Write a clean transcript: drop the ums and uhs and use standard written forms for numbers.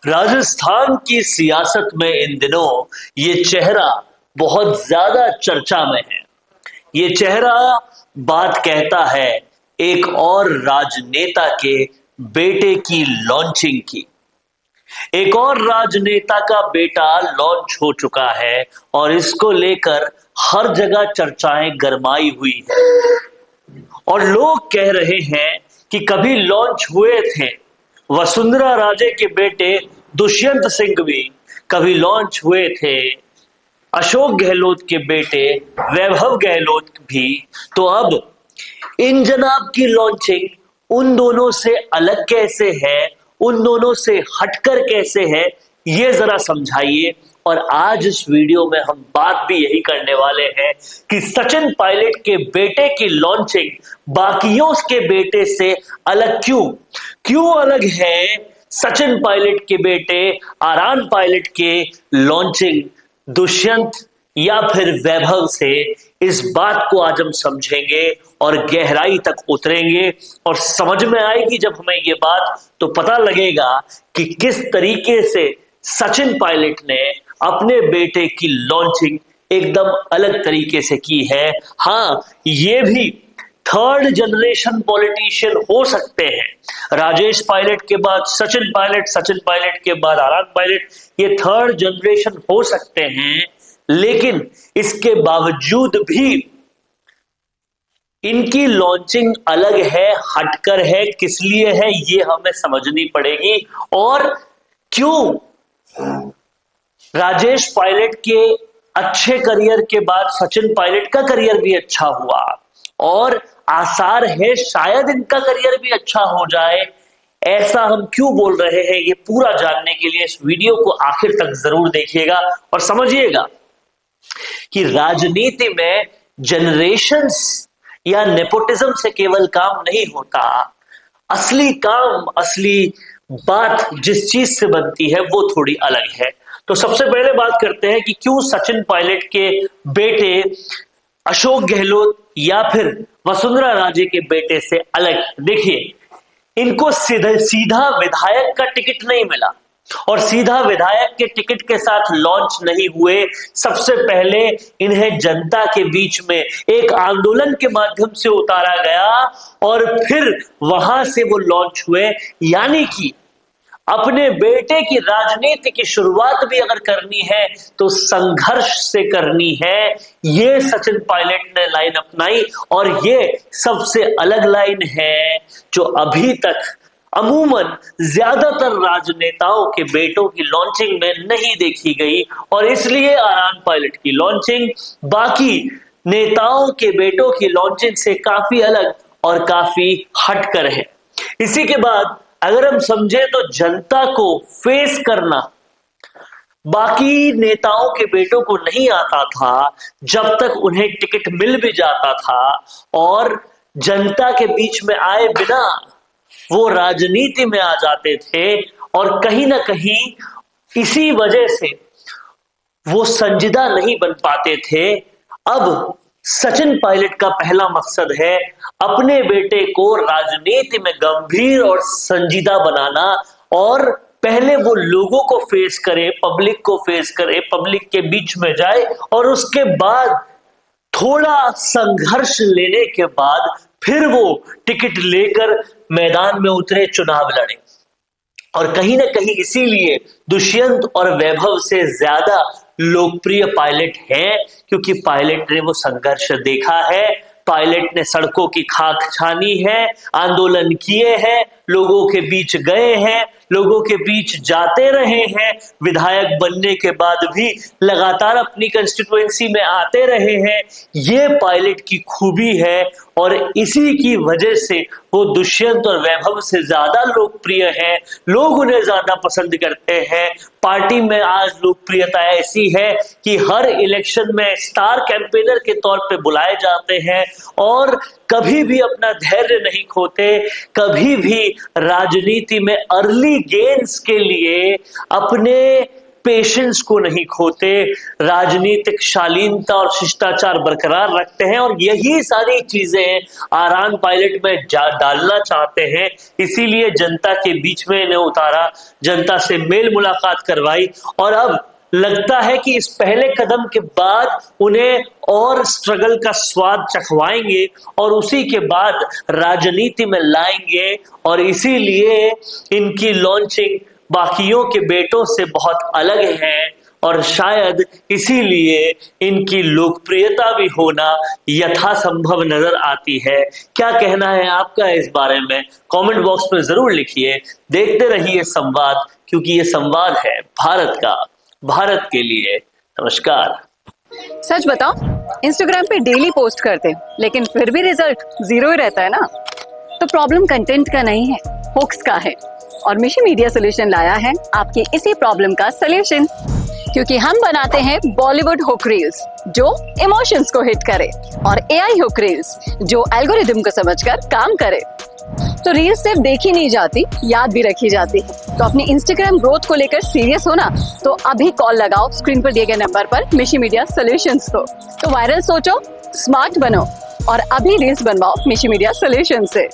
राजस्थान की सियासत में इन दिनों ये चेहरा बहुत ज्यादा चर्चा में है। ये चेहरा बात कहता है एक और राजनेता के बेटे की लॉन्चिंग की। एक और राजनेता का बेटा लॉन्च हो चुका है और इसको लेकर हर जगह चर्चाएं गरमाई हुई है और लोग कह रहे हैं कि कभी लॉन्च हुए थे वसुंधरा राजे के बेटे दुष्यंत सिंह भी, कभी लॉन्च हुए थे अशोक गहलोत के बेटे वैभव गहलोत भी, तो अब इन जनाब की लॉन्चिंग उन दोनों से अलग कैसे है, उन दोनों से हटकर कैसे है, ये जरा समझाइए। और आज इस वीडियो में हम बात भी यही करने वाले हैं कि सचिन पायलट के बेटे की लॉन्चिंग बाकियों के बेटे से अलग क्यों अलग है। सचिन पायलट के बेटे आरान पायलट के लॉन्चिंग दुष्यंत या फिर वैभव से, इस बात को आज हम समझेंगे और गहराई तक उतरेंगे और समझ में आएगी जब हमें ये बात, तो पता लगेगा कि किस तरीके से सचिन पायलट ने अपने बेटे की लॉन्चिंग एकदम अलग तरीके से की है। हाँ, ये भी थर्ड जनरेशन पॉलिटिशियन हो सकते हैं। राजेश पायलट के बाद सचिन पायलट, सचिन पायलट के बाद आरान पायलट, ये थर्ड जनरेशन हो सकते हैं, लेकिन इसके बावजूद भी इनकी लॉन्चिंग अलग है, हटकर है। किस लिए है ये हमें समझनी पड़ेगी और क्यों राजेश पायलट के अच्छे करियर के बाद सचिन पायलट का करियर भी अच्छा हुआ और आसार है शायद इनका करियर भी अच्छा हो जाए। ऐसा हम क्यों बोल रहे हैं, ये पूरा जानने के लिए इस वीडियो को आखिर तक जरूर देखिएगा और समझिएगा कि राजनीति में जनरेशंस या नेपोटिज्म से केवल काम नहीं होता। असली काम, असली बात जिस चीज से बनती है वो थोड़ी अलग है। तो सबसे पहले बात करते हैं कि क्यों सचिन पायलट के बेटे अशोक गहलोत या फिर वसुंधरा राजे के बेटे से अलग। देखिए, इनको सीधा विधायक का टिकट नहीं मिला और सीधा विधायक के टिकट के साथ लॉन्च नहीं हुए। सबसे पहले इन्हें जनता के बीच में एक आंदोलन के माध्यम से उतारा गया और फिर वहां से वो लॉन्च हुए। यानी कि अपने बेटे की राजनीति की शुरुआत भी अगर करनी है तो संघर्ष से करनी है। ये सचिन पायलट ने लाइन अपनाई और ये सबसे अलग लाइन है जो अभी तक अमूमन ज्यादातर राजनेताओं के बेटों की लॉन्चिंग में नहीं देखी गई और इसलिए आरान पायलट की लॉन्चिंग बाकी नेताओं के बेटों की लॉन्चिंग से काफी अलग और काफी हटकर है। इसी के बाद अगर हम समझे तो जनता को फेस करना बाकी नेताओं के बेटों को नहीं आता था जब तक उन्हें टिकट मिल भी जाता था और जनता के बीच में आए बिना वो राजनीति में आ जाते थे और कहीं ना कहीं इसी वजह से वो संजीदा नहीं बन पाते थे। अब सचिन पायलट का पहला मकसद है अपने बेटे को राजनीति में गंभीर और संजीदा बनाना और पहले वो लोगों को फेस करे, पब्लिक को फेस करे, पब्लिक के बीच में जाए और उसके बाद थोड़ा संघर्ष लेने के बाद फिर वो टिकट लेकर मैदान में उतरे, चुनाव लड़े। और कहीं ना कहीं इसीलिए दुष्यंत और वैभव से ज्यादा लोकप्रिय पायलट है क्योंकि पायलट ने वो संघर्ष देखा है, पायलट ने सड़कों की खाक छानी है, आंदोलन किए हैं, लोगों के बीच गए हैं, लोगों के बीच जाते रहे हैं, विधायक बनने के बाद भी लगातार अपनी कंस्टिट्यूएंसी में आते रहे हैं। ये पायलट की खूबी है और इसी की वजह से वो दुष्यंत और वैभव से ज्यादा लोकप्रिय है, लोग उन्हें ज्यादा पसंद करते हैं। पार्टी में आज लोकप्रियता ऐसी है कि हर इलेक्शन में स्टार कैंपेनर के तौर पे बुलाए जाते हैं और कभी भी अपना धैर्य नहीं खोते, कभी भी राजनीति में अर्ली गेन्स के लिए अपने पेशेंस को नहीं खोते, राजनीतिक शालीनता और शिष्टाचार बरकरार रखते हैं, और यही सारी चीजें आरान पायलट में डालना चाहते हैं। इसीलिए जनता के बीच में इन्हें उतारा, जनता से मेल मुलाकात करवाई, और अब लगता है कि इस पहले कदम के बाद उन्हें और स्ट्रगल का स्वाद चखवाएंगे और उसी के बाद राजनीति में लाएंगे। और इसीलिए इनकी लॉन्चिंग बाकियों के बेटों से बहुत अलग है, और शायद इसीलिए इनकी लोकप्रियता भी होना यथासंभव नजर आती है। क्या कहना है आपका इस बारे में? कमेंट बॉक्स में जरूर लिखिए। देखते रहिए संवाद, क्योंकि ये संवाद है भारत का, भारत के लिए। नमस्कार। सच बताओ, इंस्टाग्राम पे डेली पोस्ट करते लेकिन फिर भी रिजल्ट 0 ही रहता है ना। तो प्रॉब्लम कंटेंट का नहीं है, हुक्स का है, और मिशी मीडिया सोल्यूशन लाया है आपके इसी प्रॉब्लम का सोल्यूशन। क्योंकि हम बनाते हैं बॉलीवुड हुक रील्स जो इमोशंस को हिट करे, और एआई हुक रील्स जो एल्गोरिदम को समझकर काम करे। तो रील्स सिर्फ देखी नहीं जाती, याद भी रखी जाती है। तो अपनी इंस्टाग्राम ग्रोथ को लेकर सीरियस होना तो अभी कॉल लगाओ स्क्रीन पर दिए गए नंबर पर मिशी मीडिया सोल्यूशंस को। तो वायरल सोचो, स्मार्ट बनो, और अभी रील्स बनवाओ मिशी मीडिया सोल्यूशन से।